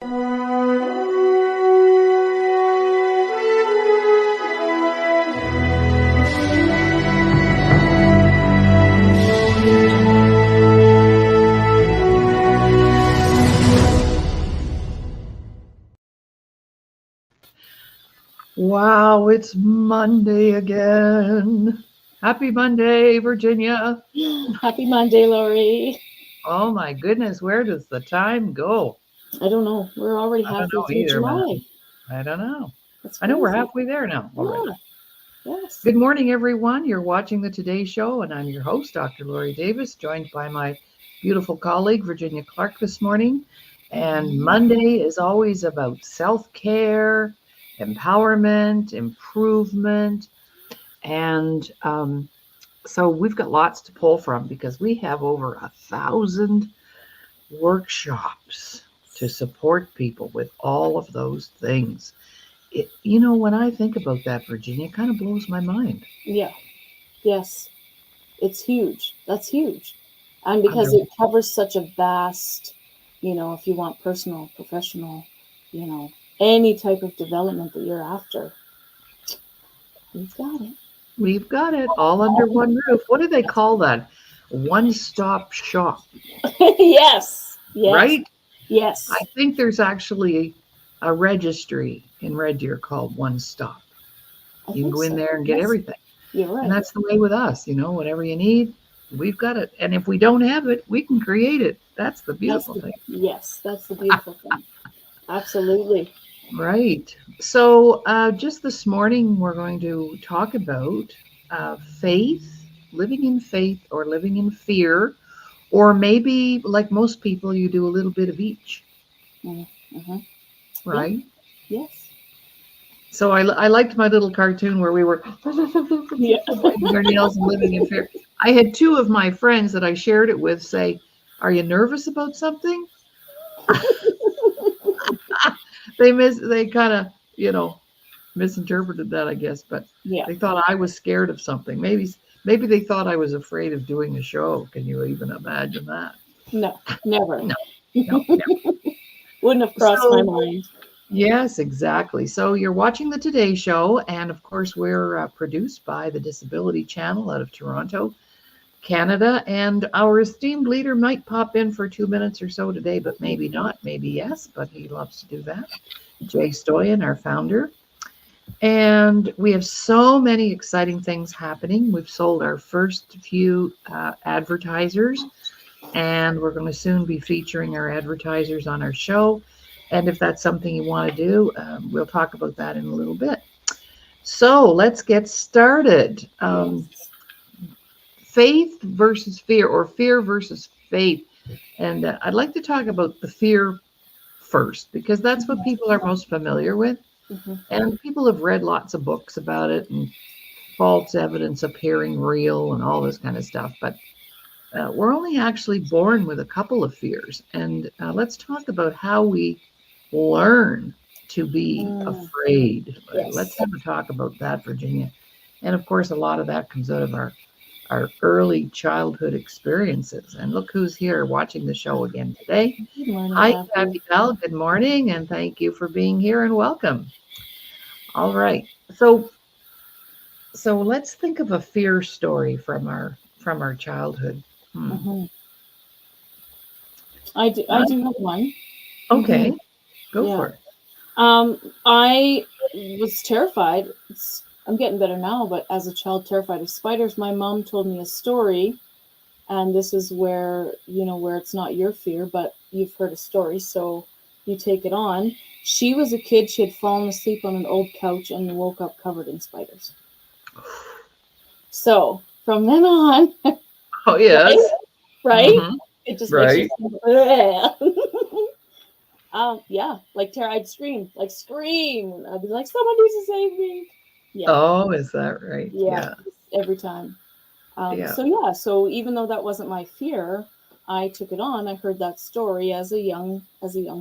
Wow, it's Monday again. Happy Monday, Virginia. Happy Monday, Laurie. Oh my goodness, where does the time go? I don't know. We're already I don't halfway know through either, man. July. I don't know. That's I know we're crazy. halfway there now already. Yeah. Yes. Good morning, everyone. You're watching the Today Show, and I'm your host, Dr. Laurie Davis, joined by my beautiful colleague, Virginia Clark, this morning. And Monday is always about self care, empowerment, improvement, and so we've got lots to pull from because we have over 1,000 workshops to support people with all of those things. When I think about that, Virginia, it kind of blows my mind. Yeah. Yes. It's huge. That's huge. And I because know. it covers such a vast, if you want personal, professional, you know, any type of development that you're after, we've got it. We've got it all under one roof. What do they call that? One stop shop, Yes. Yes. right? I Yes. think there's actually a registry in Red Deer called One Stop. I You can think go in so. there and get Yes. everything. You're And right. that's the way with us, whatever you need, we've got it. And if we don't have it, we can create it. That's the beautiful thing. That's the beautiful thing. Absolutely. Right. So, just this morning, we're going to talk about faith, living in faith or living in fear, or maybe, like most people, you do a little bit of each, Mm-hmm. Yeah. right? Yes. So, I liked my little cartoon where we were Yeah. biting our nails and living in fear. I had two of my friends that I shared it with say, "Are you nervous about something?" They kind of, misinterpreted that, I guess, but Yeah. they thought I was scared of something. Maybe they thought I was afraid of doing a show. Can you even imagine that? No, never. No, no, no. Wouldn't have crossed my So mind. yes, exactly. So you're watching the Today Show, and of course we're produced by the Disability Channel out of Toronto, Canada, and our esteemed leader might pop in for 2 minutes or so today, but maybe not, maybe yes, but he loves to do that. Jay Stoyan, our founder. And we have so many exciting things happening. We've sold our first few advertisers, and we're going to soon be featuring our advertisers on our show. And if that's something you want to do, we'll talk about that in a little bit. So let's get started. Yes. Faith versus fear, or fear versus faith. And I'd like to talk about the fear first, because that's what people are most familiar with. Mm-hmm. And people have read lots of books about it and false evidence appearing real and all this kind of stuff. But we're only actually born with a couple of fears. And let's talk about how we learn to be afraid. Let's Yes. have a talk about that, Virginia. And of course, a lot of that comes out of our early childhood experiences. And look who's here watching the show again today. Good morning, Hi, Kathy. Kathy Bell. Good morning, and thank you for being here and welcome. All right. So let's think of a fear story from our childhood. Hmm. Mm-hmm. I Uh, do have one. Mm-hmm. okay, go Yeah. for it. I was terrified. I'm getting better now, but as a child, terrified of spiders. My mom told me a story, and this is where where it's not your fear, but you've heard a story, so you take it on. She was a kid. She had fallen asleep on an old couch and woke up covered in spiders. So from then on, Oh right, yes. right, Hmm. it just makes you. Right. Yeah, like Tara, I'd scream, like scream. I'd be like, someone needs to save me. Yeah, Oh, is that right? yeah, Yeah. every time. Yeah. So even though that wasn't my fear, I took it on. I heard that story as a young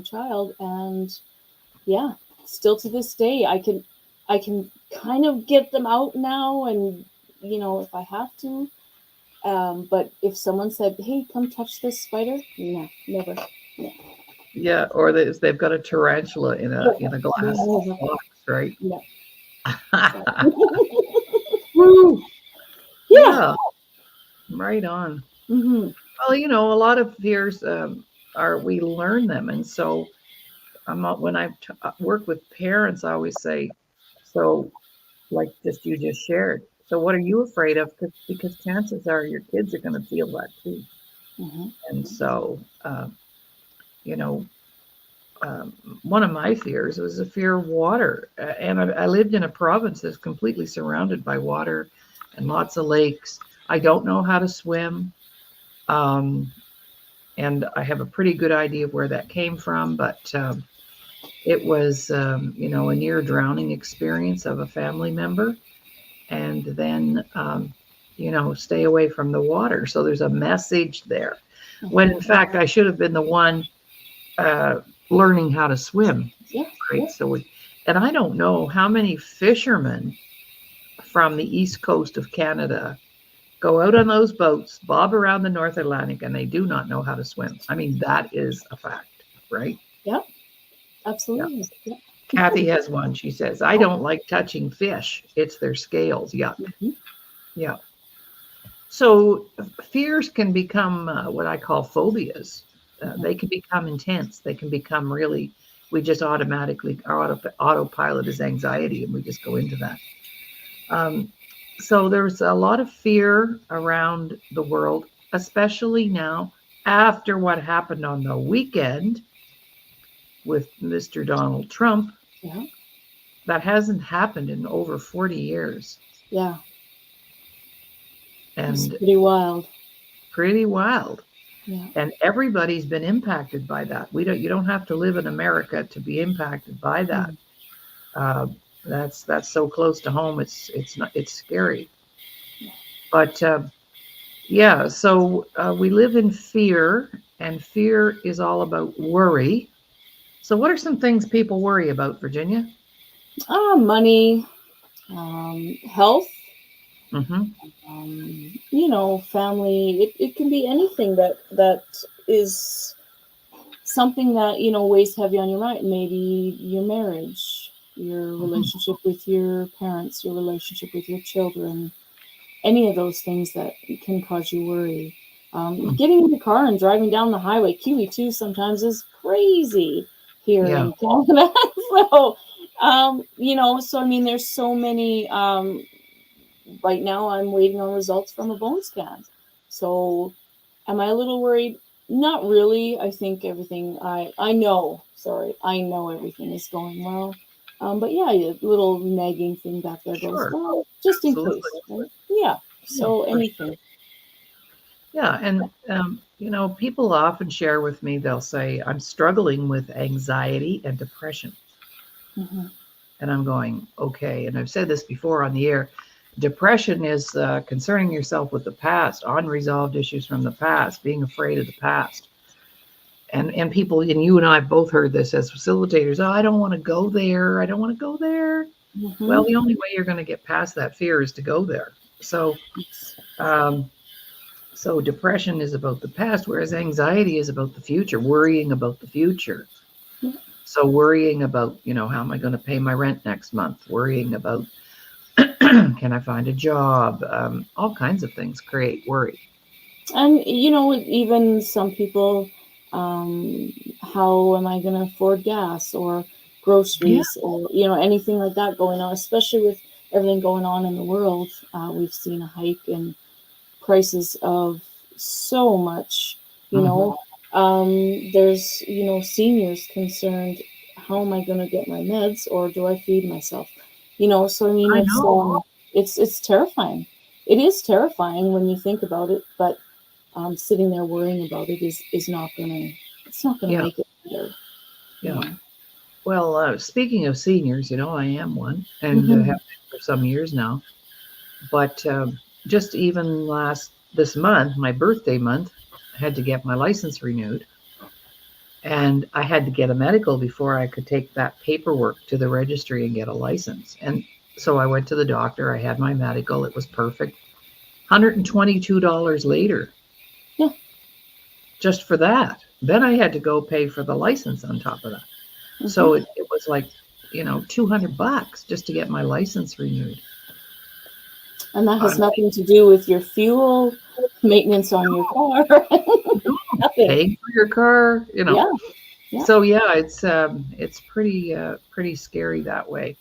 child, and yeah, still to this day, I can kind of get them out now, and if I have to. But if someone said, "Hey, come touch this spider," no, never, no. Yeah, or they've got a tarantula in a glass Yeah. box, right? Yeah. Woo! Yeah. Yeah, right on. Hmm. Well, a lot of fears are we learn them, and so when I work with parents, I always say, so like you just shared. So what are you afraid of? Because chances are your kids are going to feel that too, Hmm. and so you know um, one of my fears was the fear of water. And I lived in a province that's completely surrounded by water and lots of lakes. I don't know how to swim. Um, and I have a pretty good idea of where that came from, but it was, a near drowning experience of a family member. And then, stay away from the water. So there's a message there. When in fact, I should have been the one uh, learning how to swim. Yeah. Right. And I don't know how many fishermen from the east coast of Canada go out on those boats, bob around the North Atlantic, and they do not know how to swim. I mean, that is a fact, right? Yeah. Yeah. Absolutely. Yeah. Kathy has one. She says, I don't like touching fish. It's their scales. Yuck. Mm-hmm. Yeah. So fears can become what I call phobias. They can become intense. They can become really, we just automatically, our autopilot is anxiety, and we just go into that. So there's a lot of fear around the world, especially now after what happened on the weekend with Mr. Donald Trump. Yeah. That hasn't happened in over 40 years. Yeah. It's And pretty wild. pretty wild. Yeah. And everybody's been impacted by that. You don't have to live in America to be impacted by that. Uh, that's so close to home. It's scary. But yeah, so we live in fear, and fear is all about worry. So, what are some things people worry about, Virginia? Money, health, Mm-hmm. family. It can be anything that is something that weighs heavy on your mind. Maybe your marriage, your Mm-hmm. relationship with your parents, your relationship with your children, any of those things that can cause you worry. Getting in the car and driving down the highway, QE2 sometimes is crazy here Yeah, in Canada. So, so I mean, there's so many. Right now, I'm waiting on results from a bone scan. So, am I a little worried? Not really. I think everything. I know. Sorry, I know everything is going well. But yeah, a little nagging thing back there goes, sure. well, just in Absolutely. case, right? Yeah. Yeah, So for sure. anything. Yeah, and people often share with me, they'll say, I'm struggling with anxiety and depression. Hmm. And I'm going, okay. And I've said this before on the air. Depression is concerning yourself with the past, unresolved issues from the past, being afraid of the past. And people, and you and I have both heard this as facilitators. Oh, I don't want to go there. I don't want to go there. Hmm. Well, the only way you're going to get past that fear is to go there. Um, so depression is about the past, whereas anxiety is about the future, worrying about the future. So worrying about, how am I going to pay my rent next month? Worrying about, can I find a job? All kinds of things create worry. And even some people, how am I going to afford gas or Yeah. groceries or anything like that going on? Especially with everything going on in the world, we've seen a hike in prices of so much. You Mm-hmm. know, there's seniors concerned. How am I going to get my meds, or do I feed myself? So I mean, I know. it's terrifying. It is terrifying when you think about it, but sitting there worrying about it is not gonna it's not gonna Yeah. make it better. You Yeah. know. Well, speaking of seniors, I am one and have Hmm. been for some years now. But just even this month, my birthday month, I had to get my license renewed. And I had to get a medical before I could take that paperwork to the registry and get a license. And so I went to the doctor. I had my medical. It was perfect. $122 later. Yeah. just for that. Then I had to go pay for the license on top of that. So it was like, $200 just to get my license renewed. And that has nothing to do with your fuel, maintenance on your car. Nothing. Paying for your car, Yeah. Yeah. So yeah, it's pretty scary that way.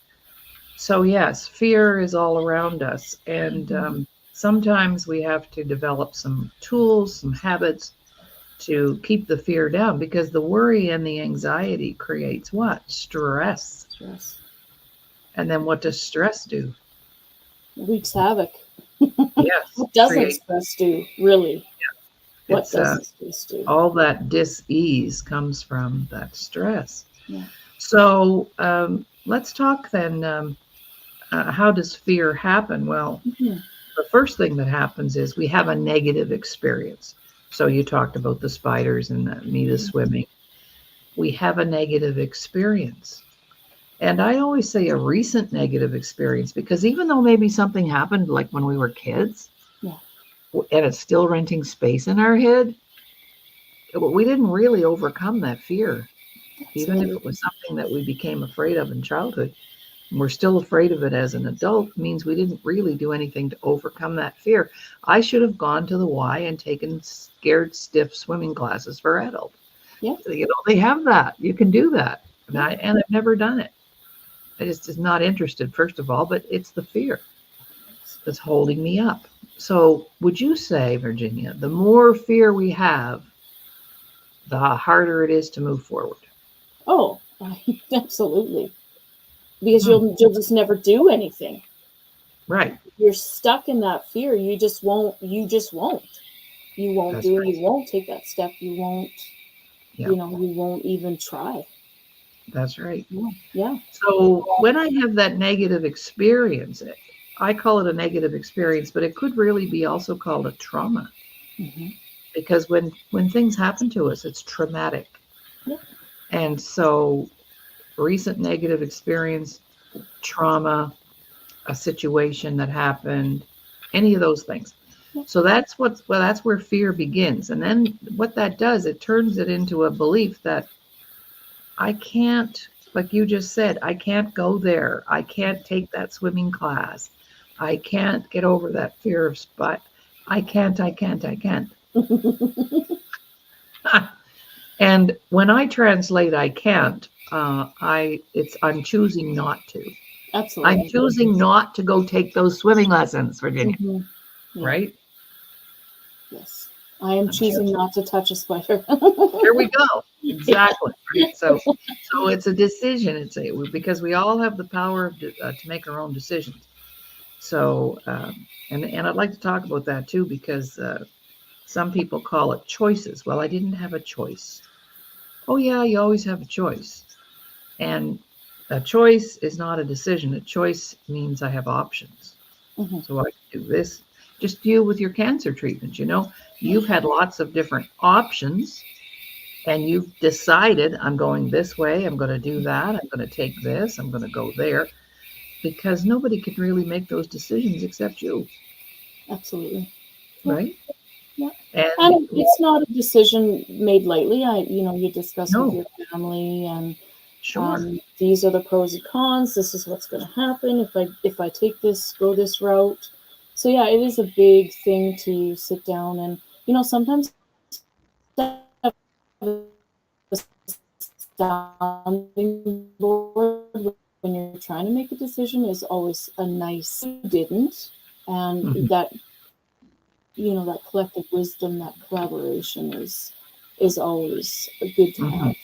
So yes, fear is all around us, and sometimes we have to develop some tools, some habits to keep the fear down, because the worry and the anxiety creates what? Stress. Stress. And then what does stress do? Wreaks havoc. Yes. What doesn't stress do, really? Yeah. What doesn't stress do? All that dis-ease comes from that stress. Yeah. So let's talk then. How does fear happen? Well, the first thing that happens is we have a negative experience. So you talked about the spiders and the swimming. We have a negative experience. And I always say a recent negative experience, because even though maybe something happened like when we were kids, and it's still renting space in our head, we didn't really overcome that fear. Even if it was something that we became afraid of in childhood, and we're still afraid of it as an adult, means we didn't really do anything to overcome that fear. I should have gone to the Y and taken scared stiff swimming classes for adults. Yeah. They have that. You can do that. And I've never done it. I just not interested, first of all, but it's the fear that's holding me up. So would you say, Virginia, the more fear we have, the harder it is to move forward? Oh, absolutely. Because you'll just never do anything. Right. You're stuck in that fear. You just won't. You won't That's do it. right. You won't take that step. You won't, Yeah. You won't even try. That's right. Yeah. So when I have that negative experience, I call it a negative experience, but it could really be also called a trauma. Because when things happen to us, it's traumatic. Yeah. And so recent negative experience, trauma, a situation that happened, any of those things. So that's where fear begins. And then what that does, it turns it into a belief that I can't, like you just said, I can't go there. I can't take that swimming class. I can't get over that fear of spot. I can't. And when I translate I can't, I'm choosing not to. Absolutely. I'm choosing not to go take those swimming lessons, Virginia. Yeah. Right? Yes. I am choosing not to touch a spider. There we go. Exactly. Right? So it's a decision. Because we all have the power to make our own decisions. So and I'd like to talk about that too, because some people call it choices. Well, I didn't have a choice. Oh yeah, you always have a choice. And a choice is not a decision. A choice means I have options. So I can do this. Just you with your cancer treatment, you've had lots of different options, and you've decided, I'm going this way, I'm going to do that, I'm going to take this, I'm going to go there, because nobody can really make those decisions except you. Absolutely. Right? Yeah. And it's not a decision made lightly. You discuss with your family, and these are the pros and cons. This is what's going to happen if I go this route. So yeah, it is a big thing to sit down and, sometimes sounding board when you're trying to make a decision is always a nice didn't, and that that collective wisdom, that collaboration is always good to have.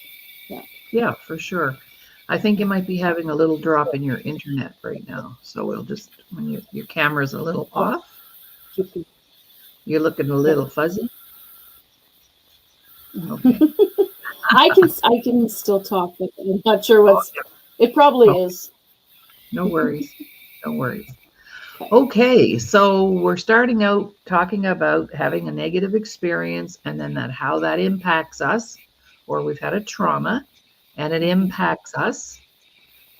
Yeah, for sure. I think you might be having a little drop in your internet right now. So we'll just, when your camera's a little off, you're looking a little fuzzy. Okay. I can still talk, but I'm not sure it probably is. No worries. No worries. Okay, so we're starting out talking about having a negative experience, and then how that impacts us, or we've had a trauma and it impacts us.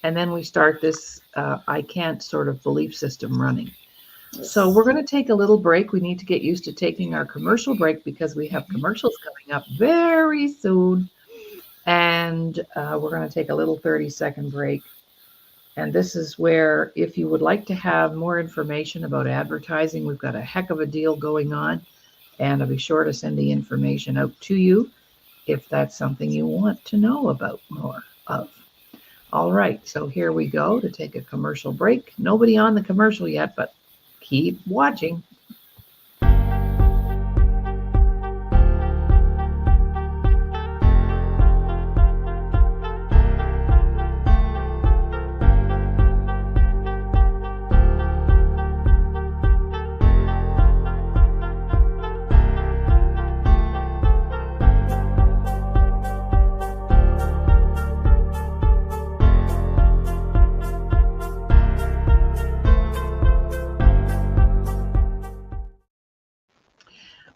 And then we start this I can't sort of belief system running. So we're going to take a little break. We need to get used to taking our commercial break because we have commercials coming up very soon. And we're going to take a little 30-second break. And this is where, if you would like to have more information about advertising, we've got a heck of a deal going on. And I'll be sure to send the information out to you if that's something you want to know about more of. All right, so here we go to take a commercial break. Nobody on the commercial yet, but keep watching.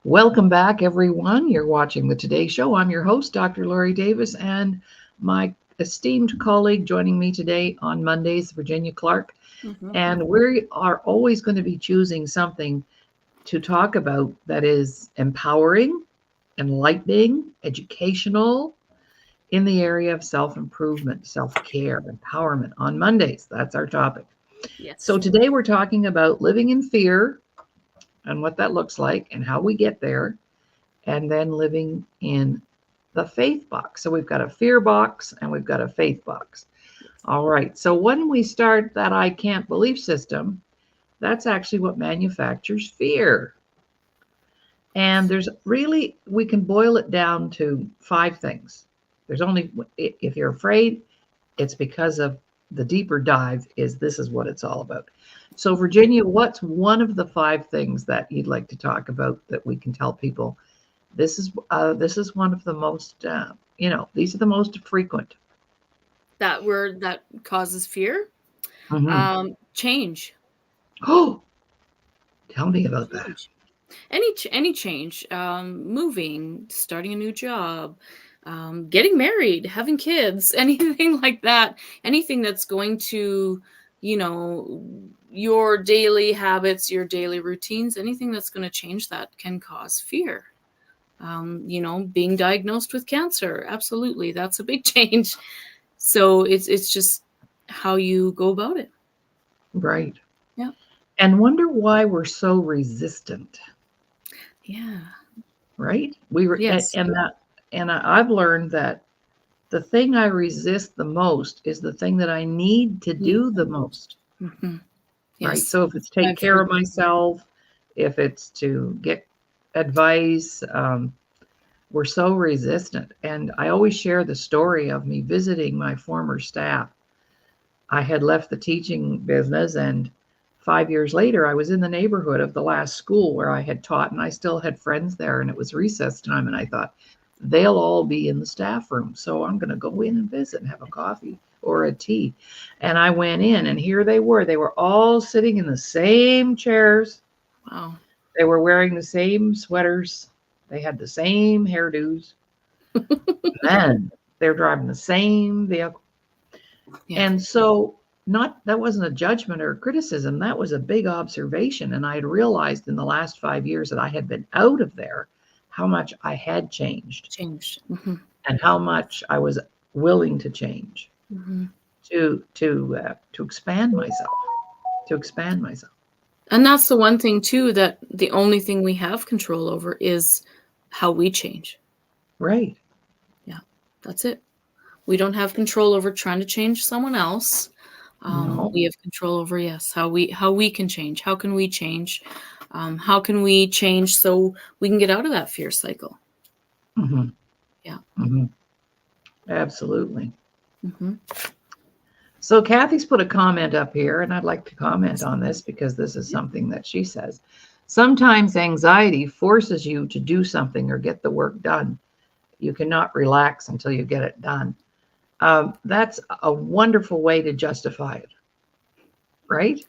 Welcome back, everyone. You're watching the Today Show. I'm your host, Dr. Laurie Davis, and my esteemed colleague joining me today on Mondays, Virginia Clark. And we are always going to be choosing something to talk about that is empowering, enlightening, educational in the area of self-improvement, self-care, empowerment on Mondays. That's our topic. Yes. So today we're talking about living in fear and what that looks like and how we get there, and then living in the faith box. So we've got a fear box and we've got a faith box. All right. So when we start that I can't belief system, that's actually what manufactures fear. And there's really, we can boil it down to 5 things. There's only, if you're afraid, it's because of the deeper dive this is what it's all about. So Virginia, what's one of the 5 things that you'd like to talk about that we can tell people? This is one of the most, these are the most frequent. That word that causes fear? Mm-hmm. Change. Oh, tell me about that. Any change, moving, starting a new job, getting married, having kids, anything like that, anything that's going to, your daily habits, your daily routines, anything that's going to change that can cause fear. Being diagnosed with cancer, absolutely, that's a big change. So it's just how you go about it. Right. Yeah. And wonder why we're so resistant. Yeah. Right? We were, yes. and I've learned that the thing I resist the most is the thing that I need to do the most. Mm-hmm. Right? Yes. So if it's take care of myself, if it's to get advice, we're so resistant. And I always share the story of me visiting my former staff. I had left the teaching business, and 5 years later, I was in the neighborhood of the last school where I had taught, and I still had friends there, and it was recess time, and I thought, they'll all be in the staff room, so I'm going to go in and visit and have a coffee or a tea. And I went in, and here they were. They were all sitting in the same chairs. Wow. They were wearing the same sweaters. They had the same hairdos. And they're driving the same vehicle. Yeah. And so that wasn't a judgment or a criticism. That was a big observation. And I had realized in the last 5 years that I had been out of there, how much I had changed. Mm-hmm. And how much I was willing to change to expand myself. And that's the one thing too, that the only thing we have control over is how we change. Right. Yeah, that's it. We don't have control over trying to change someone else. No. We have control over, how we can change. How can we change? How can we change so we can get out of that fear cycle? Mm-hmm. Yeah. Mm-hmm. Absolutely. Mm-hmm. So Kathy's put a comment up here, and I'd like to comment on this because this is something that she says. Sometimes anxiety forces you to do something or get the work done. You cannot relax until you get it done. That's a wonderful way to justify it, right?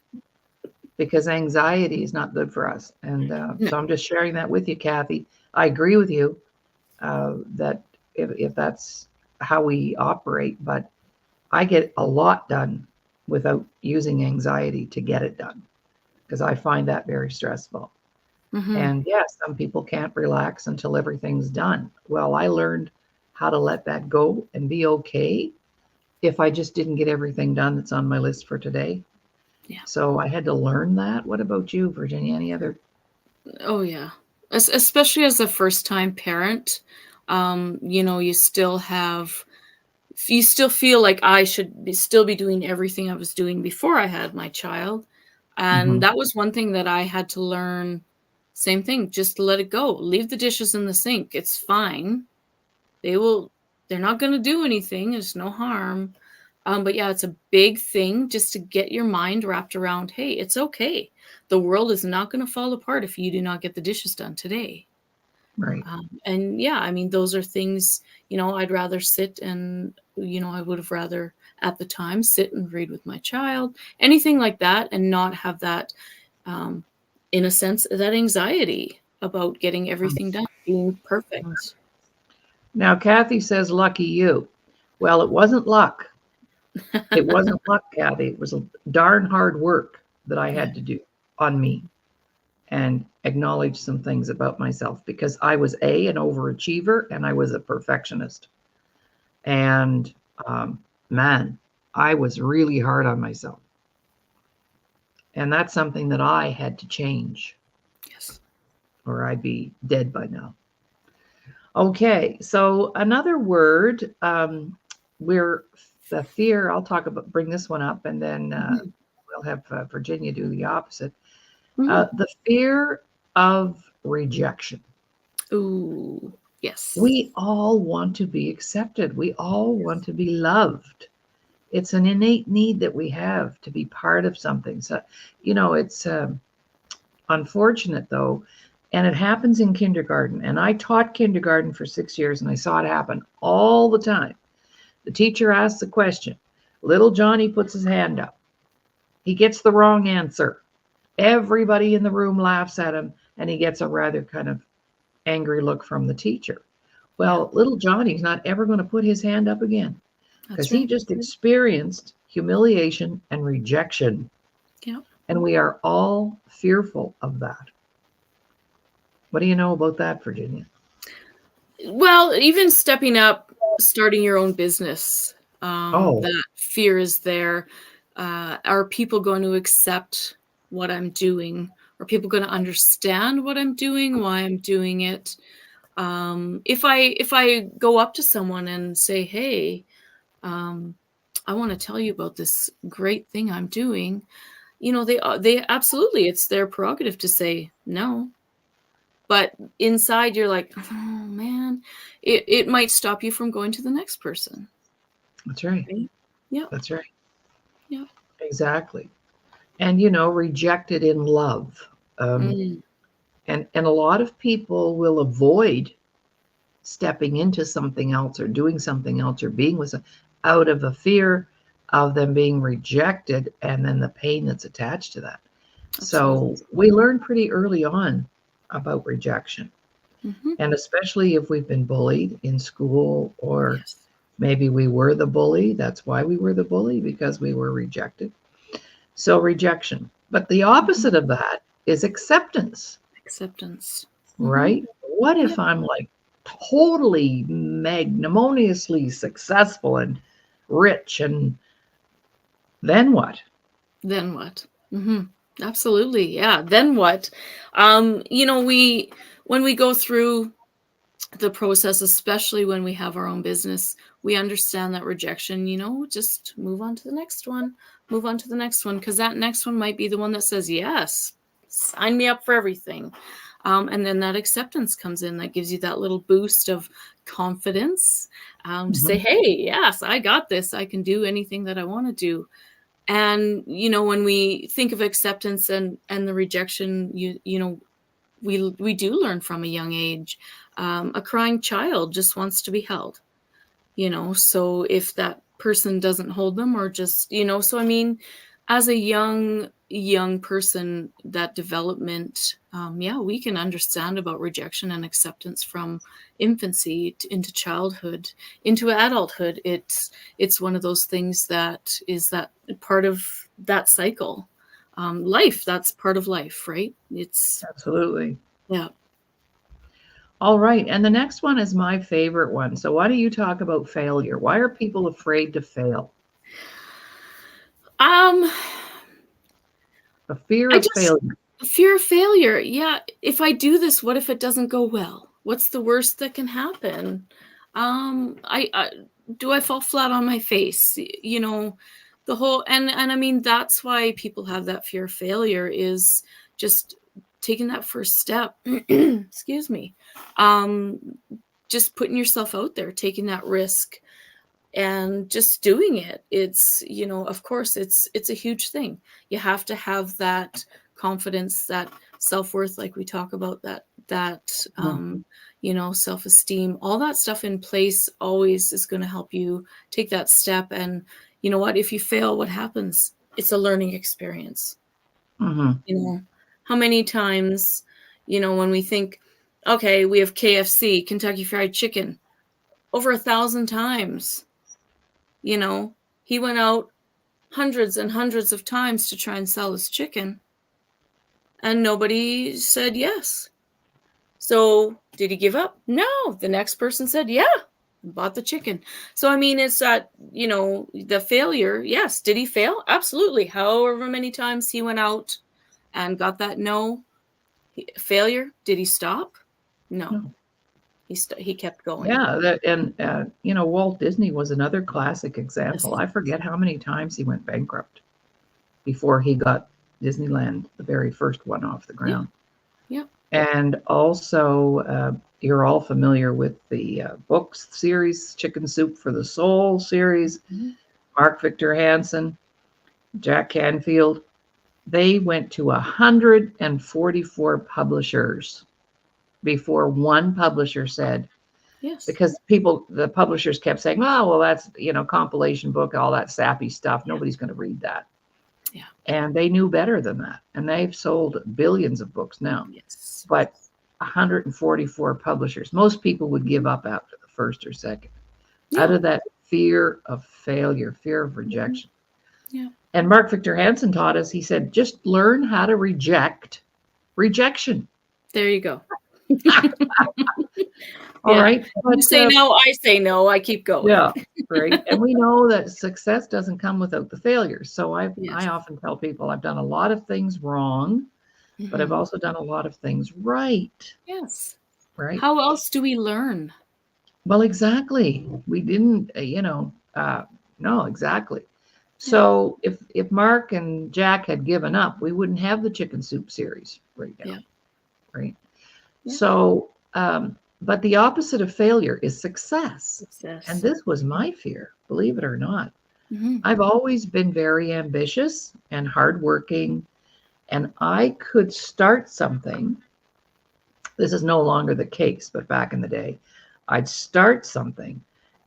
Because anxiety is not good for us. And so I'm just sharing that with you, Kathy. I agree with you that if that's how we operate, but I get a lot done without using anxiety to get it done. because I find that very stressful. Mm-hmm. And yes, some people can't relax until everything's done. Well, I learned how to let that go and be okay if I just didn't get everything done that's on my list for today. Yeah. So I had to learn that. What about you, Virginia? Any other? Oh yeah. Especially as a first-time parent, you still feel like I should still be doing everything I was doing before I had my child. And Mhm. that was one thing that I had to learn. Same thing, just let it go. Leave the dishes in the sink. It's fine. They will, they're not going to do anything. There's no harm. But yeah, it's a big thing just to get your mind wrapped around, hey, it's okay. The world is not going to fall apart if you do not get the dishes done today. Right. And yeah, I mean, those are things, I'd rather sit and, I would have rather at the time sit and read with my child, anything like that, and not have that, um, in a sense, that anxiety about getting everything done, being perfect. Now, Kathy says, lucky you. Well, it wasn't luck. It wasn't luck, Kathy. It was a darn hard work that I Yeah, had to do on me and acknowledge some things about myself because I was an overachiever and I was a perfectionist. And man, I was really hard on myself. And that's something that I had to change yes. or I'd be dead by now. Okay, so another word, we're the fear. I'll bring this one up, and then Mhm. we'll have Virginia do the opposite. Mhm. The fear of rejection. Ooh, yes. We all want to be accepted. We all want to be loved. It's an innate need that we have to be part of something. So, it's unfortunate though, and it happens in kindergarten. And I taught kindergarten for 6 years, and I saw it happen all the time. The teacher asks a question. Little Johnny puts his hand up. He gets the wrong answer. Everybody in the room laughs at him, and he gets a rather kind of angry look from the teacher. Yeah, Well, little Johnny's not ever going to put his hand up again because that's he right. just experienced humiliation and rejection. Yeah. And we are all fearful of that. What do you know about that, Virginia? Well, even stepping up, starting your own business, Oh, that fear is there. Are people going to accept what I'm doing? Are people going to understand what I'm doing, why I'm doing it? If I go up to someone and say, "Hey, um, I want to tell you about this great thing I'm doing," they absolutely, it's their prerogative to say no. But inside you're like, oh man, it might stop you from going to the next person. that's right. Right? Yeah. That's right. Yeah. Exactly. And, rejected in love. Um, Mm, and a lot of people will avoid stepping into something else or doing something else or being with some out of a fear of them being rejected and then the pain that's attached to that. absolutely. So we learn pretty early on about rejection. Hmm. And especially if we've been bullied in school or Yes. maybe we were the bully. That's why we were the bully, because we were rejected. So rejection. But the Hmm. opposite of that is acceptance, Acceptance. Hmm. right? What Yep. if I'm like totally magnanimously successful and rich, and then what? Then what? Hmm. Absolutely. Yeah. Then what? We when we go through the process, especially when we have our own business, we understand that rejection, just move on to the next one, move on to the next one, because that next one might be the one that says, yes, sign me up for everything. And then that acceptance comes in that gives you that little boost of confidence, to say, Mhm. hey, yes, I got this. I can do anything that I want to do. And, when we think of acceptance and the rejection, we do learn from a young age. A crying child just wants to be held, so if that person doesn't hold them, or just, so I mean, as a young person, that development, yeah, we can understand about rejection and acceptance from infancy into childhood into adulthood. It's one of those things that is that part of that cycle. life. That's part of life, right? It's, Absolutely. yeah. All right. And the next one is my favorite one. So why do you talk about failure? Why are people afraid to fail? Um, A fear I of just, failure. fear of failure. Yeah. If I do this, what if it doesn't go well? What's the worst that can happen? I do I fall flat on my face? You know, the whole, and I mean, that's why people have that fear of failure, is just taking that first step. Excuse me. Just putting yourself out there, taking that risk, and just doing it. It's, you know, of course it's a huge thing. You have to have that confidence, that self-worth, like we talk about, that you know, self-esteem, all that stuff in place always is going to help you take that step. And you know what, if you fail, what happens? It's a learning experience. Mm-hmm. You know, how many times, you know, when we think, okay, we have KFC, Kentucky Fried Chicken, over 1,000 times. You know, he went out hundreds and hundreds of times to try and sell his chicken, and nobody said yes. So did he give up? No. The next person said, yeah, bought the chicken. So, I mean, it's that, you know, the failure. Yes. Did he fail? Absolutely. However many times he went out and got that no. Failure. Did he stop? No. No. He kept going. Yeah, and you know, Walt Disney was another classic example. Yes. I forget how many times he went bankrupt before he got Disneyland, the very first one, off the ground. Yeah. And also, you're all familiar with the books series, Chicken Soup for the Soul series. Mm-hmm. Mark Victor Hansen, Jack Canfield. They went to 144 publishers before one publisher said, Yes. because the publishers kept saying, oh, well, that's, you know, compilation book, all that sappy stuff. Nobody's going to read that. Yeah. And they knew better than that. And they've sold billions of books now. Yes. But 144 publishers, most people would give up after the first or second, out of that fear of failure, fear of rejection. Yeah. And Mark Victor Hansen taught us, he said, just learn how to reject rejection. There you go. All right. But, you say no, I say no, I keep going. Yeah, right. And we know that success doesn't come without the failures. So I often tell people I've done a lot of things wrong, but I've also done a lot of things right. Yes. Right. How else do we learn? Well, exactly. We didn't, no, exactly. So if Mark and Jack had given up, we wouldn't have the Chicken Soup series right now. Yeah. Right. Yeah. So, but the opposite of failure is success. And this was my fear, believe it or not. Mm-hmm. I've always been very ambitious and hardworking, and I could start something. This is no longer the case, but back in the day, I'd start something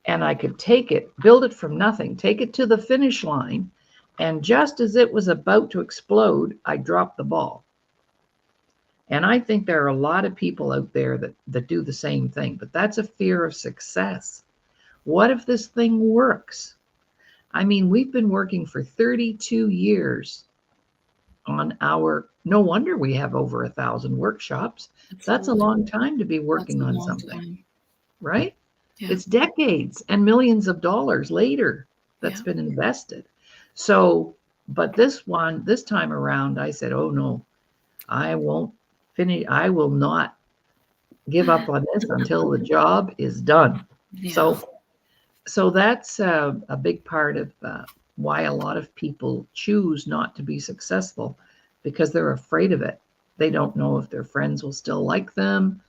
and I could take it, build it from nothing, take it to the finish line, and just as it was about to explode, I dropped the ball. And I think there are a lot of people out there that do the same thing, but that's a fear of success. What if this thing works? I mean, we've been working for 32 years on no wonder we have over 1,000 workshops. That's a long time to be working on something, right? Yeah. It's decades and millions of dollars later that's been invested. So, but this time around, I said, oh no, I won't finish. I will not give up on this until the job is done. Yeah. So that's a big part of why a lot of people choose not to be successful, because they're afraid of it. They don't know if their friends will still like them,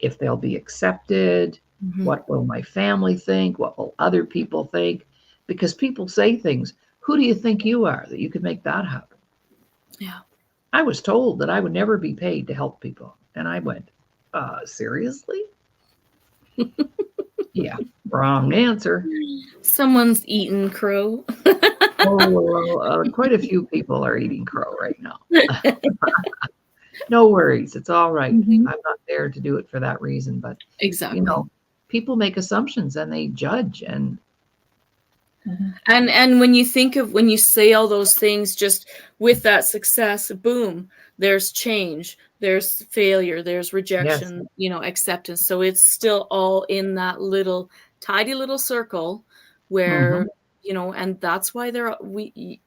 if they'll be accepted, what will my family think, what will other people think, because people say things, who do you think you are that you could make that happen? Yeah. I was told that I would never be paid to help people. And I went, seriously? Yeah, wrong answer. Someone's eating crow. Quite a few people are eating crow right now. No worries. It's all right. I'm not there to do it for that reason, but exactly, people make assumptions and they judge, and And when you think of, when you say all those things, just with that success, boom, there's change, there's failure, there's Yes. rejection, acceptance. So it's still all in that little tidy little circle Hmm. where, and that's why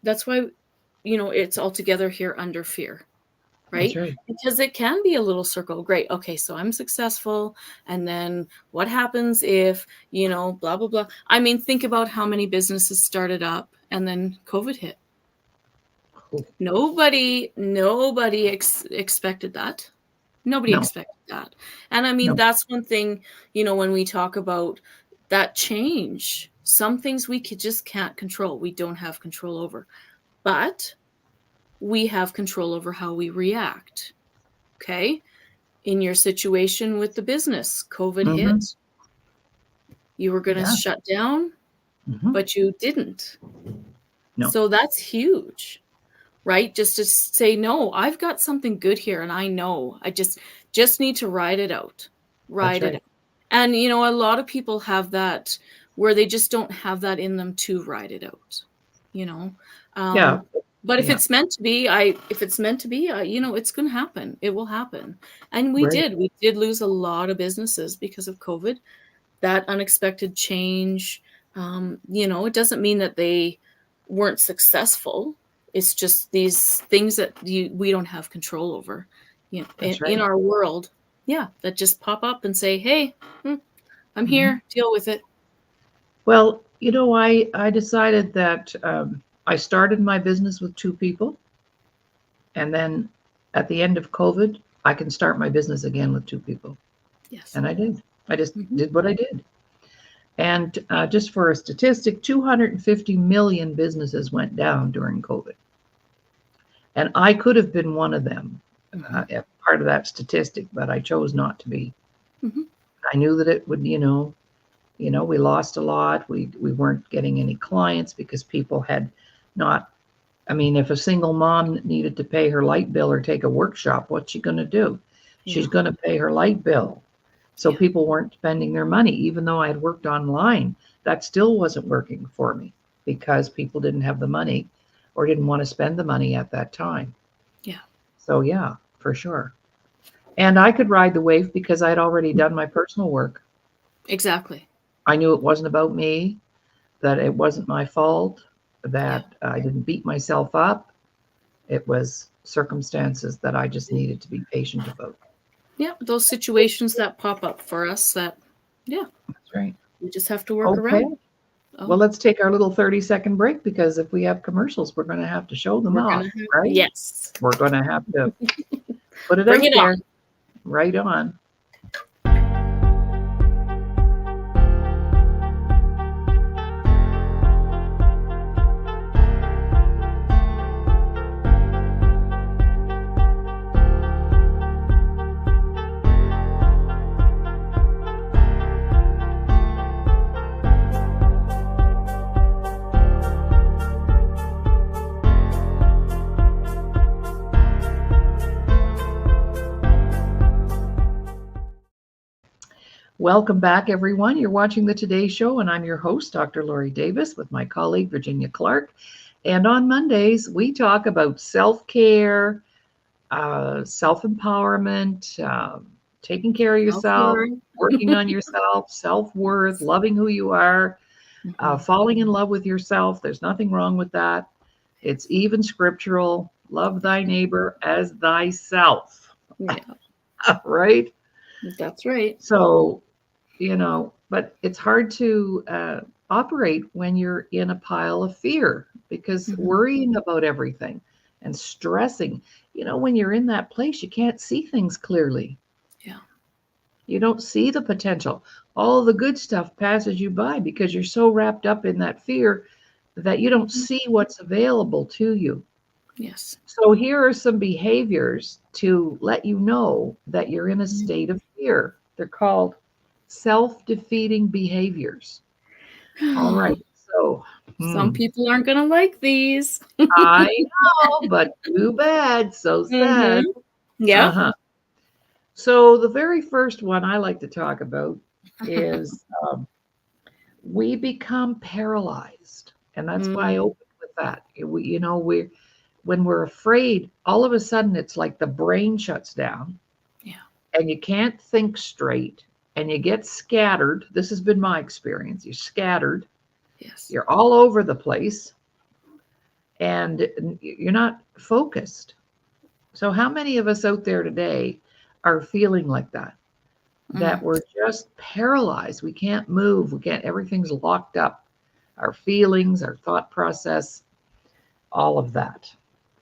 that's why, it's all together here under fear. That's Right? right. Because it can be a little circle. Great. Okay, so I'm successful. And then what happens if, blah, blah, blah. I mean, think about how many businesses started up and then COVID hit. Oh, Nobody expected that. Nobody no, expected that. And I mean, no. that's one thing, when we talk about that change, some things we just can't control. We don't have control over. But we have control over how we react. Okay. In your situation with the business, COVID Hmm. hit. You were going to Yeah. shut down, Hmm. but you didn't. No, So that's huge, right? Just to say, no, I've got something good here and I know I just need to ride it out. that's Ride it right. out. And, a lot of people have that where they just don't have that in them to ride it out, you know? Yeah. But if Yeah. it's meant to be, it's going to happen. It will happen. And we Right. did lose a lot of businesses because of COVID, that unexpected change. It doesn't mean that they weren't successful. It's just these things that we don't have control over, That's in right. our world. Yeah. That just pop up and say, hey, I'm Hmm. here, deal with it. Well, I decided that I started my business with 2 people, and then at the end of COVID, I can start my business again with 2 people, Yes. and I did. I just Mm-hmm. did what I did. And just for a statistic, 250 million businesses went down during COVID, and I could have been one of them, part of that statistic, but I chose not to be. Mm-hmm. I knew that it would, we lost a lot. We weren't getting any clients because people had not. I mean, if a single mom needed to pay her light bill or take a workshop, what's she going to do? She's Yeah. going to pay her light bill. So Yeah. people weren't spending their money, even though I had worked online. That still wasn't working for me because people didn't have the money or didn't want to spend the money at that time. Yeah. So yeah, for sure. And I could ride the wave because I'd already done my personal work. Exactly. I knew it wasn't about me, that it wasn't my fault, Yeah. that I didn't beat myself up. It was circumstances that I just needed to be patient about. Yeah. Those situations that pop up for us yeah, That's right. we just have to work Okay. around. Well, Oh, let's take our little 30-second break because if we have commercials, we're going to have to show them we're off, going to, right? yes. We're going to have to put it Bring out it there. on. Right on. Welcome back, everyone. You're watching the Today Show, and I'm your host, Dr. Laurie Davis, with my colleague, Virginia Clark. And on Mondays, we talk about self-care, self-empowerment, taking care of yourself, Self-worth. working on yourself, self-worth, loving who you are, falling in love with yourself. There's nothing wrong with that. It's even scriptural. Love thy neighbor as thyself. Yeah, Right? that's right. So, but it's hard to operate when you're in a pile of fear because worrying about everything and stressing, when you're in that place, you can't see things clearly. Yeah. You don't see the potential. All the good stuff passes you by because you're so wrapped up in that fear that you don't see what's available to you. Yes. So here are some behaviors to let you know that you're in a state of fear. They're called self-defeating behaviors. All right. So, Some people aren't going to like these. I know, but too bad. So sad. Yeah. Uh-huh. So the very first one I like to talk about is we become paralyzed. And that's why I Mm, opened with that. When we're afraid, all of a sudden it's like the brain shuts down yeah. and you can't think straight and you get scattered. This has been my experience. You're scattered, Yes. you're all over the place, and you're not focused. So, how many of us out there today are feeling like that? That Mm. we're just paralyzed. We can't move. We can't, everything's locked up. Our feelings, our thought process, all of that.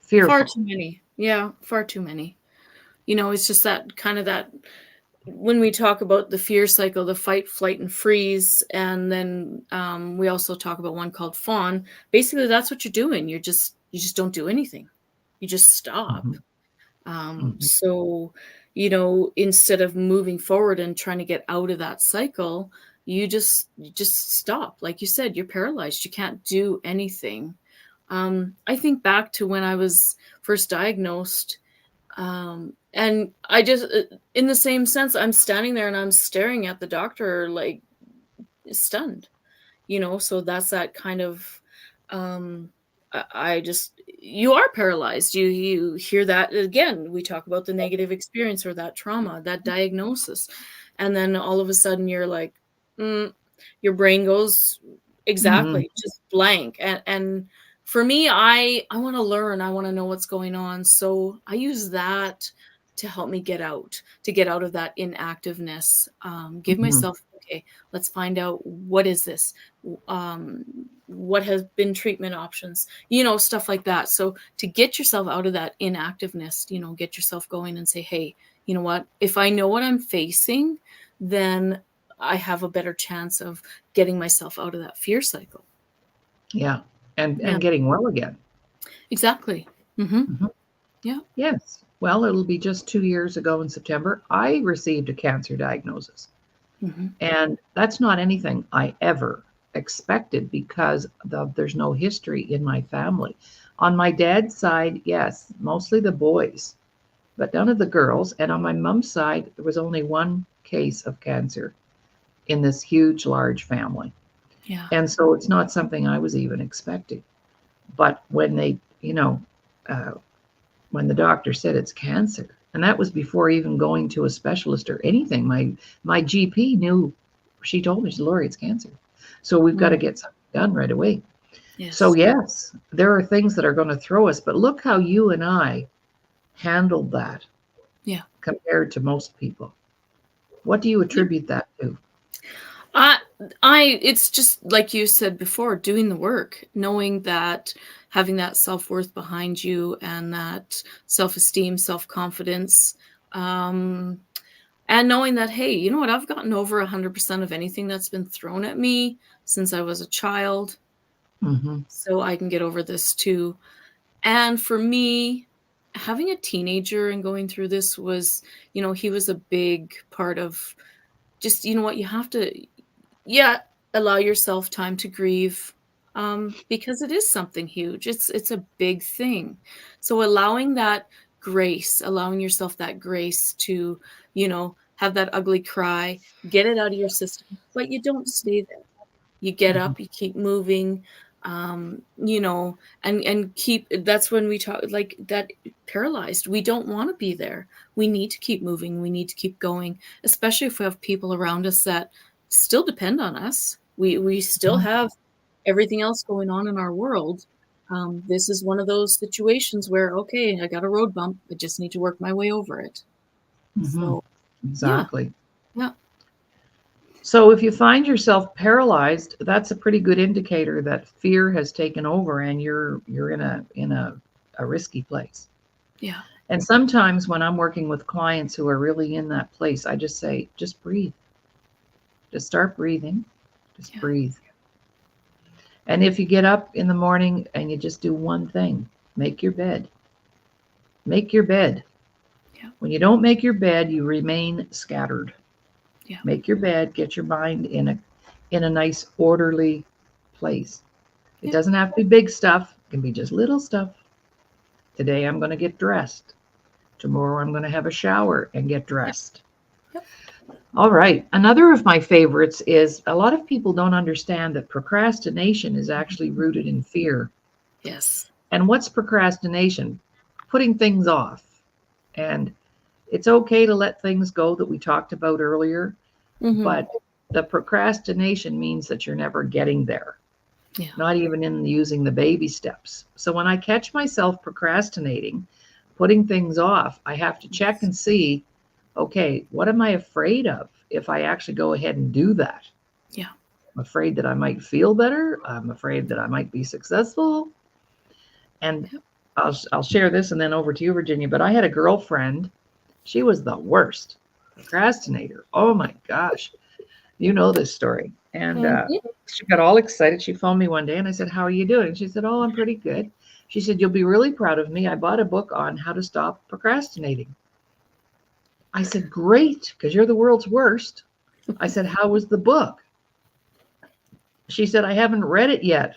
Far Fearful. too many. Yeah, far too many. It's just that kind of that when we talk about the fear cycle, the fight, flight, and freeze, and then we also talk about one called fawn. Basically, that's what you're doing. You just don't do anything. You just stop. Mhm, mhm. So, instead of moving forward and trying to get out of that cycle, you just stop. Like you said, you're paralyzed. You can't do anything. I think back to when I was first diagnosed, and I just, in the same sense, I'm standing there and I'm staring at the doctor like stunned, so that's that kind of, I just, you are paralyzed. You hear that again. We talk about the negative experience or that trauma, that diagnosis. And then all of a sudden you're like, mm, your brain goes Mhm. exactly just blank. And for me, I want to learn. I want to know what's going on. So I use that to help me to get out of that inactiveness. Give Mhm. myself, okay, let's find out what is this, um, what has been treatment options, stuff like that. So to get yourself out of that inactiveness, get yourself going and say, hey, you know what? If I know what I'm facing, then I have a better chance of getting myself out of that fear cycle. Yeah. Yeah, And getting well again. exactly. Mm-hmm. Mhm. Yeah. Yes. Well, it'll be just 2 years ago in September, I received a cancer diagnosis. Mm-hmm. And that's not anything I ever expected because there's no history in my family. On my dad's side, yes, mostly the boys, but none of the girls. And on my mom's side, there was only one case of cancer in this huge, large family. Yeah. And so it's not something I was even expecting. But when uh, when the doctor said it's cancer, and that was before even going to a specialist or anything, my GP knew. She told me, Laurie, it's cancer. So we've got to Mm. get something done right away. So Yes. yes, there are things that are going to throw us, but look how you and I handled that Yeah. compared to most people. What do you attribute that to? I it's just like you said before, doing the work, knowing that having that self-worth behind you and that self-esteem, self-confidence, um, and knowing that, hey, you know what, I've gotten over 100% of anything that's been thrown at me since I was a child, Mm-hmm. so I can get over this too. And for me, having a teenager and going through this was, he was a big part of just, what you have to, yeah, allow yourself time to grieve, because it is something huge. It's a big thing. So allowing that grace, allowing yourself that grace to, have that ugly cry, get it out of your system, but you don't stay there. You get Mm-hmm. up, you keep moving, and keep. That's when we talk like that paralyzed. We don't want to be there. We need to keep moving. We need to keep going, especially if we have people around us that still depend on us. We still have everything else going on in our world. This is one of those situations where, okay, I got a road bump. I just need to work my way over it. Mm-hmm. So yeah, Exactly. yeah, So if you find yourself paralyzed, that's a pretty good indicator that fear has taken over and you're in a risky place. yeah, And sometimes when I'm working with clients who are really in that place, I just say, just breathe. Just start breathing. Just yeah, breathe. And if you get up in the morning and you just do one thing, make your bed. Make your bed. yeah, When you don't make your bed, you remain scattered. yeah, Make your bed, get your mind in a nice orderly place. It yeah, doesn't have to be big stuff, it can be just little stuff. Today I'm going to get dressed. Tomorrow I'm going to have a shower and get yeah, dressed. yep, All right. Another of my favorites is a lot of people don't understand that procrastination is actually rooted in fear. Yes. And what's procrastination? Putting things off. And it's okay to let things go that we talked about earlier, Mm-hmm. but the procrastination means that you're never getting there, Yeah. not even in using the baby steps. So when I catch myself procrastinating, putting things off, I have to check and see, okay, what am I afraid of if I actually go ahead and do that? Yeah. I'm afraid that I might feel better. I'm afraid that I might be successful. And Yep. I'll share this and then over to you, Virginia. But I had a girlfriend. She was the worst procrastinator. Oh my gosh. You know this story. And Mm-hmm. she got all excited. She phoned me one day and I said, "How are you doing?" She said, "Oh, I'm pretty good." She said, "You'll be really proud of me. I bought a book on how to stop procrastinating." I said, "Great, because you're the world's worst." I said, "How was the book?" She said, "I haven't read it yet."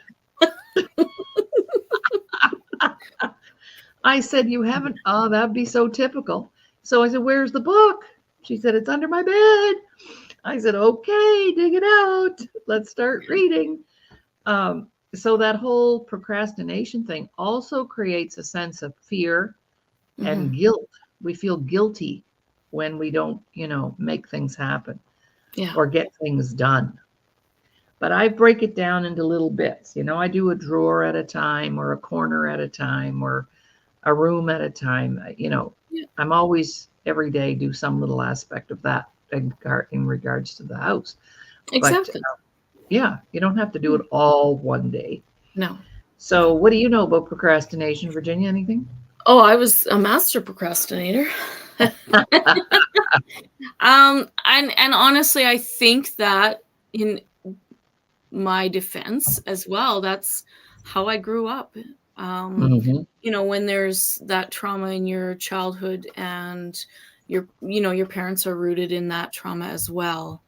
I said, "You haven't? Oh, that'd be so typical." So I said, "Where's the book?" She said, "It's under my bed." I said, "Okay, dig it out. Let's start reading." So that whole procrastination thing also creates a sense of fear Mm-hmm. and guilt. We feel guilty when we don't, make things happen Yeah. or get things done. But I break it down into little bits. I do a drawer at a time or a corner at a time or a room at a time. Yeah. I'm always every day do some little aspect of that in regards to the house. But Exactly. yeah, you don't have to do it all one day. No. So, what do you know about procrastination, Virginia? Anything? Oh, I was a master procrastinator. And honestly, I think that in my defense as well, that's how I grew up. Um, Hmm. when there's that trauma in your childhood and your parents are rooted in that trauma as well.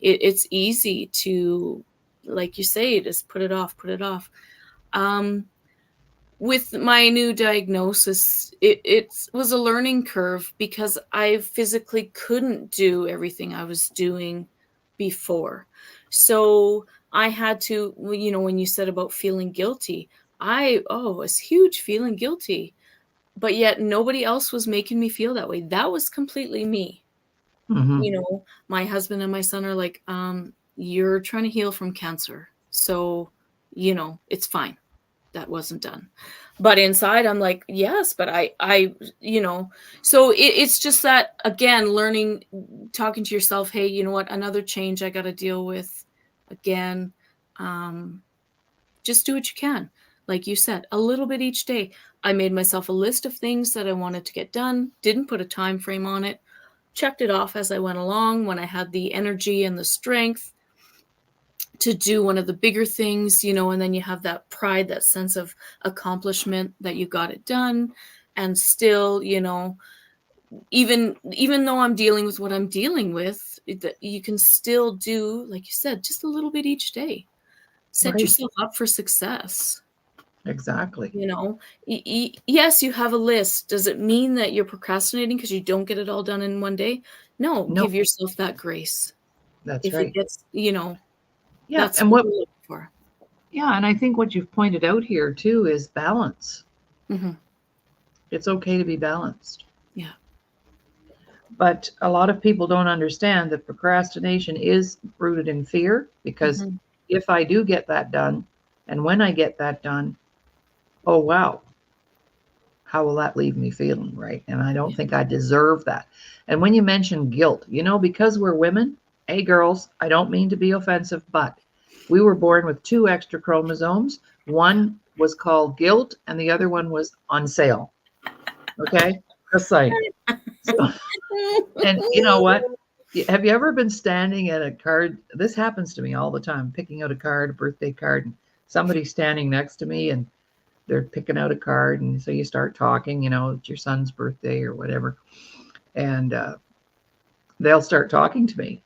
It's easy to, like you say, just put it off, put it off. Um, with my new diagnosis, it was a learning curve because I physically couldn't do everything I was doing before. So I had to, when you said about feeling guilty, was huge feeling guilty, but yet nobody else was making me feel that way. That was completely me. Hmm. My husband and my son are like, you're trying to heal from cancer. So, it's fine. That wasn't done. But inside I'm like, yes, but so it's just that, again, learning, talking to yourself, hey, you know what, another change I got to deal with again. um just do what you can, like you said, a little bit each day. I made myself a list of things that I wanted to get done, didn't put a time frame on it, checked it off as I went along when I had the energy and the strength to do one of the bigger things, and then you have that pride, that sense of accomplishment that you got it done. And still, even though I'm dealing with what I'm dealing with, you can still do, like you said, just a little bit each day. Set Right. yourself up for success. Exactly. Yes, you have a list. Does it mean that you're procrastinating because you don't get it all done in one day? No, No, give yourself that grace. that's If it right. gets, Yeah. that's And what what, we're looking for. yeah. And I think what you've pointed out here too is balance. Hmm. It's okay to be balanced. Yeah. But a lot of people don't understand that procrastination is rooted in fear because Hmm. if I do get that done, and when I get that done, oh, wow, how will that leave me feeling, right? And I don't Yeah. think I deserve that. And when you mention guilt, because we're women, hey, girls, I don't mean to be offensive, but we were born with two extra chromosomes. Yeah. One was called guilt, and the other one was on sale. Okay? Just saying. So, and you know what? Have you ever been standing at a card? This happens to me all the time, picking out a card, a birthday card, and somebody's standing next to me and they're picking out a card. And so you start talking, it's your son's birthday or whatever. And they'll start talking to me.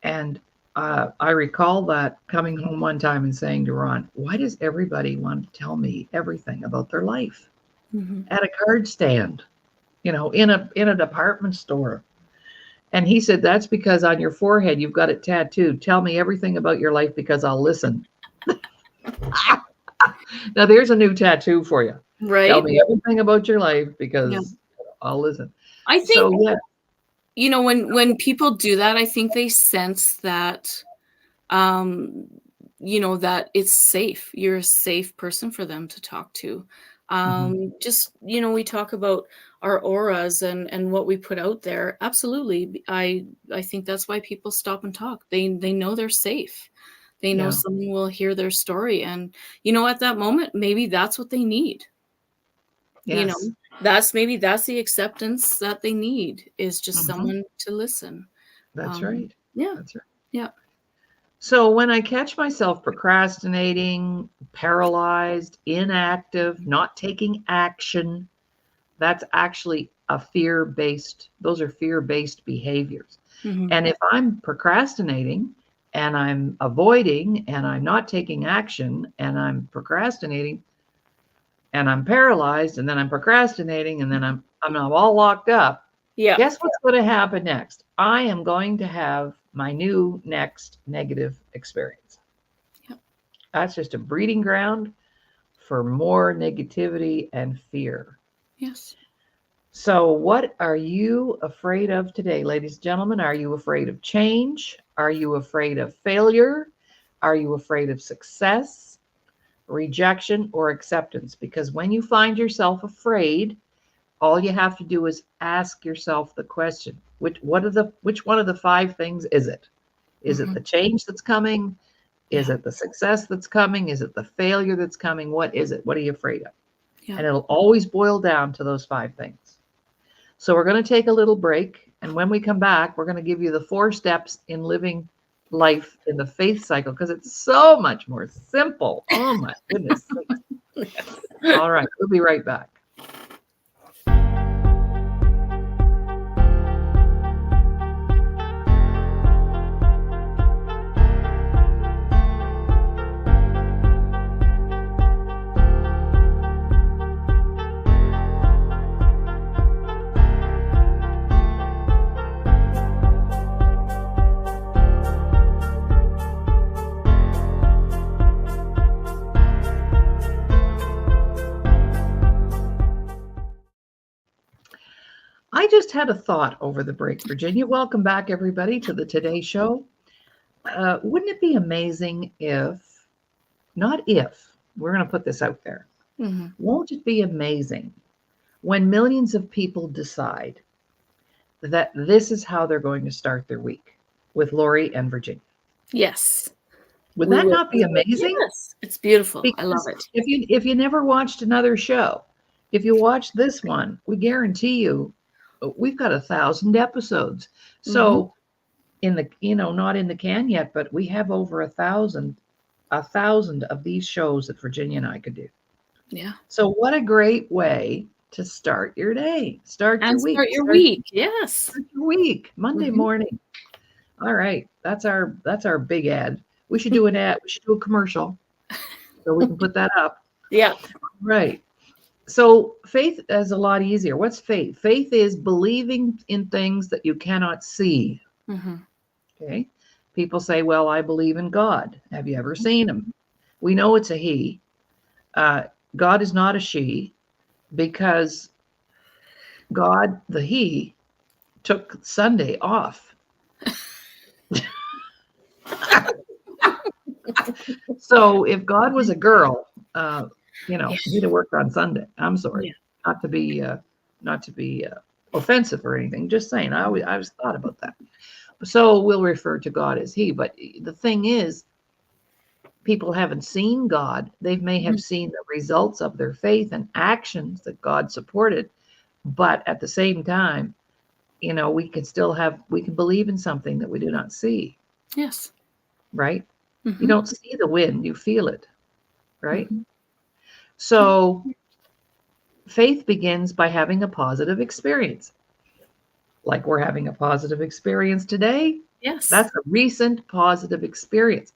And I recall that coming home one time and saying to Ron, why does everybody want to tell me everything about their life Hmm. at a card stand, in a department store? And he said, that's because on your forehead, you've got it tattooed. Tell me everything about your life because I'll listen. Now, there's a new tattoo for you. Tell Right? me everything about your life Yeah. because I'll listen. I think, So, yeah. you know, when people do that, I think they sense that, you know, that it's safe. You're a safe person for them to talk to. Just, you know, we talk about our auras and what we put out there. Absolutely. I think that's why people stop and talk. They know they're safe. They know Yeah. someone will hear their story. And, you know, at that moment, maybe that's what they need. You know, Yes. that's the acceptance that they need, is just someone to listen. That's right. Yeah. That's right. Yeah. So when I catch myself procrastinating, paralyzed, inactive, not taking action, that's actually those are fear-based behaviors. And if I'm procrastinating and I'm avoiding and I'm not taking action and I'm procrastinating and I'm paralyzed and then I'm procrastinating and then I'm all locked up, Yeah. guess what's going to happen next? I am going to have my new next negative experience. Yep. That's just a breeding ground for more negativity and fear. Yes. So, what are you afraid of today, ladies and gentlemen? Are you afraid of change? Are you afraid of failure? Are you afraid of success, rejection, or acceptance? Because when you find yourself afraid, all you have to do is ask yourself the question, which one of the 5 things is it? Is it the change that's coming? Is it the success that's coming? Is it the failure that's coming? What is it? What are you afraid of? Yeah. And it'll always boil down to those 5 things. So we're going to take a little break. And when we come back, we're going to give you the 4 steps in living life in the faith cycle, because it's so much more simple. Oh my goodness. All right. We'll be right back. I just had a thought over the break, Virginia. Welcome back, everybody, to the Today Show. Wouldn't it be amazing we're going to put this out there. Won't it be amazing when millions of people decide that this is how they're going to start their week with Laurie and Virginia? Yes. Would that not be amazing? Yes. It's beautiful. Because I love it. If you never watched another show, if you watch this one, we guarantee you we've got 1,000 episodes. So in the, not in the can yet, but we have over 1,000 of these shows that Virginia and I could do. Yeah. So what a great way to start your day, start your week. Start your week. Yes. Start your week, Monday morning. All right. That's our big ad. We should do an ad. We should do a commercial so we can put that up. Yeah. Right. So faith is a lot easier. What's faith? Faith is believing in things that you cannot see. Okay. People say, well, I believe in God. Have you ever seen him? We know it's a he. God is not a she, because God, the he, took Sunday off. So if God was a girl, he'd have worked on Sunday. I'm sorry, not to be offensive or anything. Just saying, I always thought about that. So we'll refer to God as he. But the thing is, people haven't seen God. They may have seen the results of their faith and actions that God supported. But at the same time, we can believe in something that we do not see. Yes. Right? You don't see the wind, you feel it. Right? So faith begins by having a positive experience. Like we're having a positive experience today. Yes. That's a recent positive experience.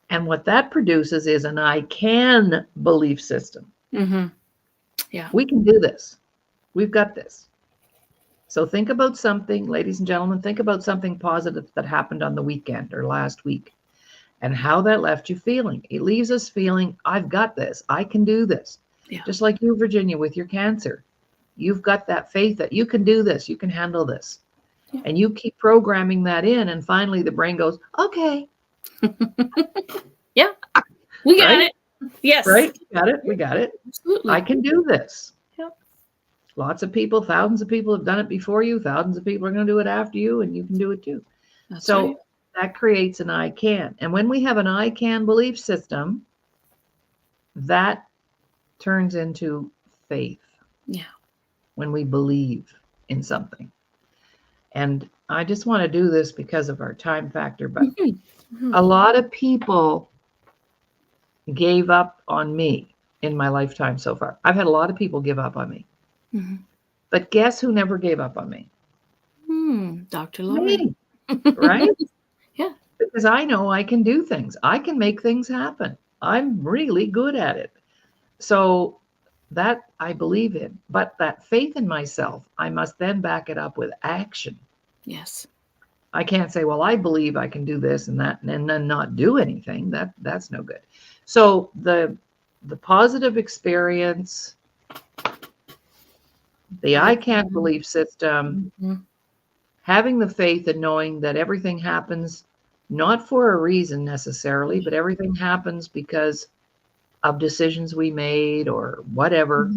And what that produces is an I can belief system. Yeah. We can do this. We've got this. So think about something, ladies and gentlemen, think about something positive that happened on the weekend or last week and how that left you feeling. It leaves us feeling, I've got this, I can do this. Yeah. Just like you, Virginia, with your cancer. You've got that faith that you can do this, you can handle this. Yeah. And you keep programming that in, and finally the brain goes, okay. Yeah, we got Right? it. Yes. Right? We got it. Absolutely. I can do this. Yep. Lots of people, thousands of people have done it before you. Thousands of people are going to do it after you, and you can do it too. That's So right. that creates an I can. And when we have an I can belief system, that turns into faith. Yeah. When we believe in something. And I just want to do this because of our time factor, but a lot of people gave up on me in my lifetime so far. I've had a lot of people give up on me. Mm-hmm. But guess who never gave up on me? Dr. Laurie. Me, right? Yeah. Because I know I can do things. I can make things happen. I'm really good at it. So that I believe in. But that faith in myself, I must then back it up with action. Yes. I can't say, well, I believe I can do this and that, and then not do anything. That's no good. So the positive experience, the I can't belief system, having the faith and knowing that everything happens not for a reason necessarily, but everything happens because of decisions we made or whatever.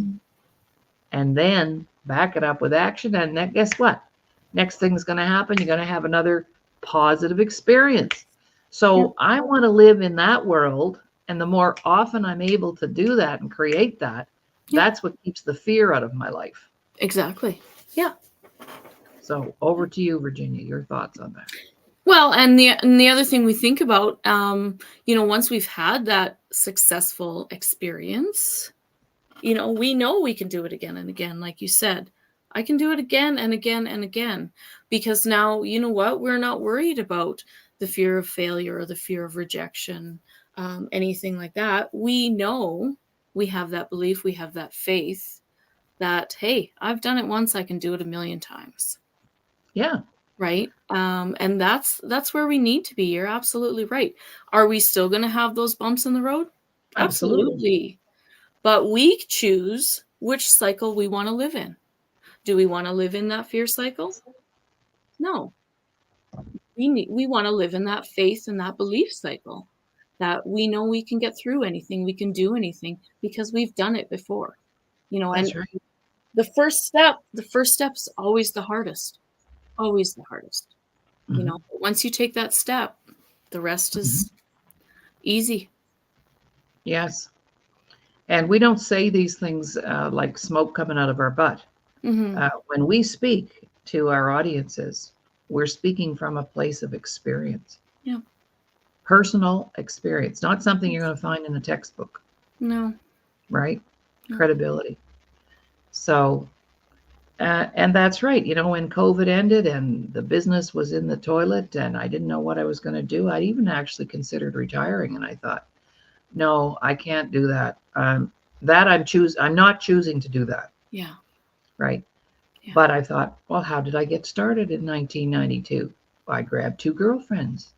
And then back it up with action. And then guess what? Next thing's going to happen. You're going to have another positive experience. So I want to live in that world. And the more often I'm able to do that and create that, that's what keeps the fear out of my life. Exactly. Yeah. So over to you, Virginia, your thoughts on that. Well, and the other thing we think about, once we've had that successful experience, we know we can do it again and again. Like you said, I can do it again and again and again, because now, you know what, we're not worried about the fear of failure or the fear of rejection, anything like that. We know, we have that belief, we have that faith that, hey, I've done it once, I can do it 1,000,000 times. Yeah. Right. And that's where we need to be. You're absolutely right. Are we still going to have those bumps in the road? Absolutely. But we choose which cycle we want to live in. Do we want to live in that fear cycle? No. We want to live in that faith and that belief cycle, that we know we can get through anything, we can do anything because we've done it before. That's And right. the first step's always the hardest. Always the hardest. Once you take that step, the rest is easy. Yes. And we don't say these things like smoke coming out of our butt. When we speak to our audiences, we're speaking from a place of experience. Yeah. Personal experience, not something you're going to find in a textbook. No. Right? Credibility. So, and that's right. When COVID ended and the business was in the toilet and I didn't know what I was going to do, I even actually considered retiring. And I thought, no, I can't do that. I'm not choosing to do that. Yeah. Right. Yeah. But I thought, well, how did I get started in 1992? I grabbed 2 girlfriends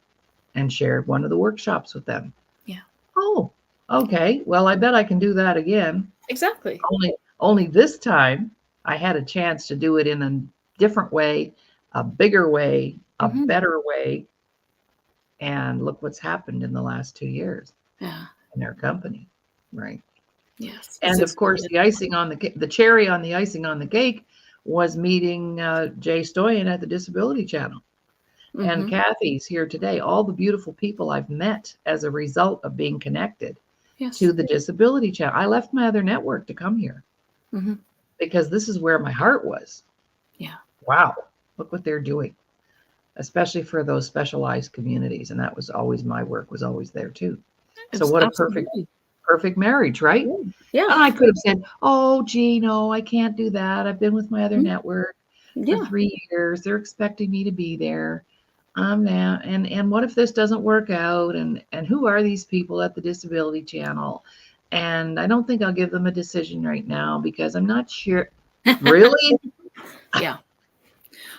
and shared one of the workshops with them. Yeah. Oh, okay. Well, I bet I can do that again. Exactly. Only this time I had a chance to do it in a different way, a bigger way, a better way. And look what's happened in the last 2 years. Yeah. In our company. Right. Yes. And of course, the cherry on the icing on the cake was meeting Jay Stoyan at the Disability Channel. And Kathy's here today. All the beautiful people I've met as a result of being connected to the Disability Channel. I left my other network to come here because this is where my heart was. Yeah. Wow. Look what they're doing, especially for those specialized communities. And that was always my work was always there too. So what a perfect marriage, right? Yeah. And I could have said, oh, gee, no, I can't do that. I've been with my other network for 3 years. They're expecting me to be there. Now, and what if this doesn't work out? And who are these people at the Disability Channel? And I don't think I'll give them a decision right now because I'm not sure. Really? Yeah.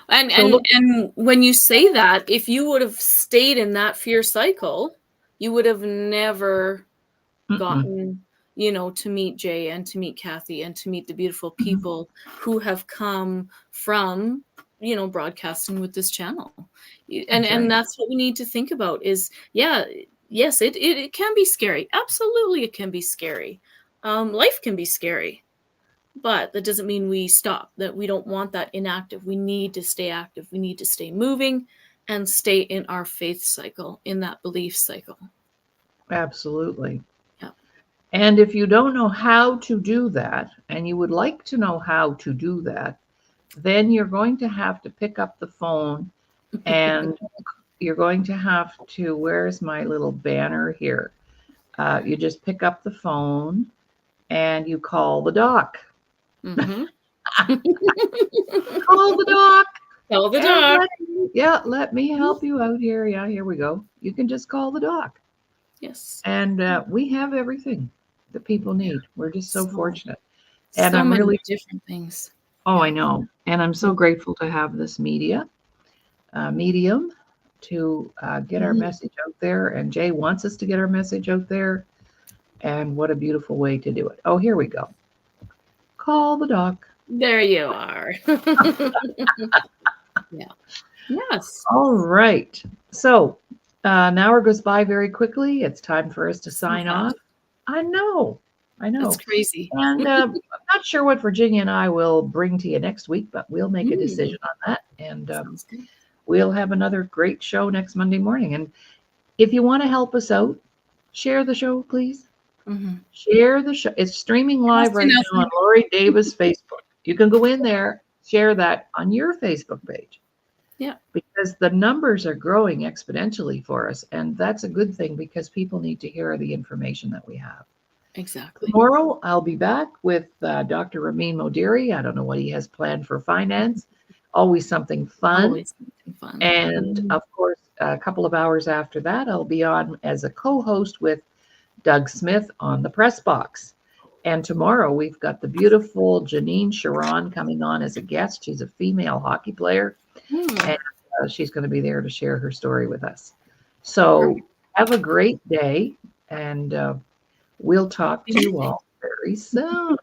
And So and look, and when you say that, if you would have stayed in that fear cycle, you would have never mm-mm. gotten, to meet Jay and to meet Kathy and to meet the beautiful Mhm. people who have come from, broadcasting with this channel. And That's right. that's what we need to think about is, yes, it can be scary. Absolutely, it can be scary. Life can be scary. But that doesn't mean we stop, that we don't want that inactive. We need to stay active. We need to stay moving and stay in our faith cycle, in that belief cycle. Absolutely. Yeah. And if you don't know how to do that, and you would like to know how to do that, then you're going to have to pick up the phone and you're going to have to, where's my little banner here? You just pick up the phone and you call the doc. Mm-hmm. Call the doc. Tell the And doc. let me help you out here. Yeah, here we go. You can just call the doc. Yes. And we have everything that people need. We're just so fortunate. And So I'm many really, different things. oh, I know. And I'm so grateful to have this medium to get our Mhm. message out there. And Jay wants us to get our message out there. And what a beautiful way to do it. Oh, here we go. Call the doc. There you are. Yeah. Yes. All right. So an hour goes by very quickly. It's time for us to sign off. I know. That's crazy. And I'm not sure what Virginia and I will bring to you next week, but we'll make a decision on that. And Sounds good. we'll have another great show next Monday morning. And if you want to help us out, share the show, please. Mm-hmm. Share the show. It's streaming live right now on Laurie Davis Facebook. You can go in there, share that on your Facebook page. Yeah. Because the numbers are growing exponentially for us. And that's a good thing because people need to hear the information that we have. Exactly. Tomorrow, I'll be back with Dr. Ramin Modiri. I don't know what he has planned for finance. Always something fun. Always something fun. And of course, a couple of hours after that, I'll be on as a co-host with Doug Smith on the Press Box. And tomorrow, we've got the beautiful Janine Sharon coming on as a guest. She's a female hockey player. And she's going to be there to share her story with us. So have a great day, and we'll talk to you all very soon.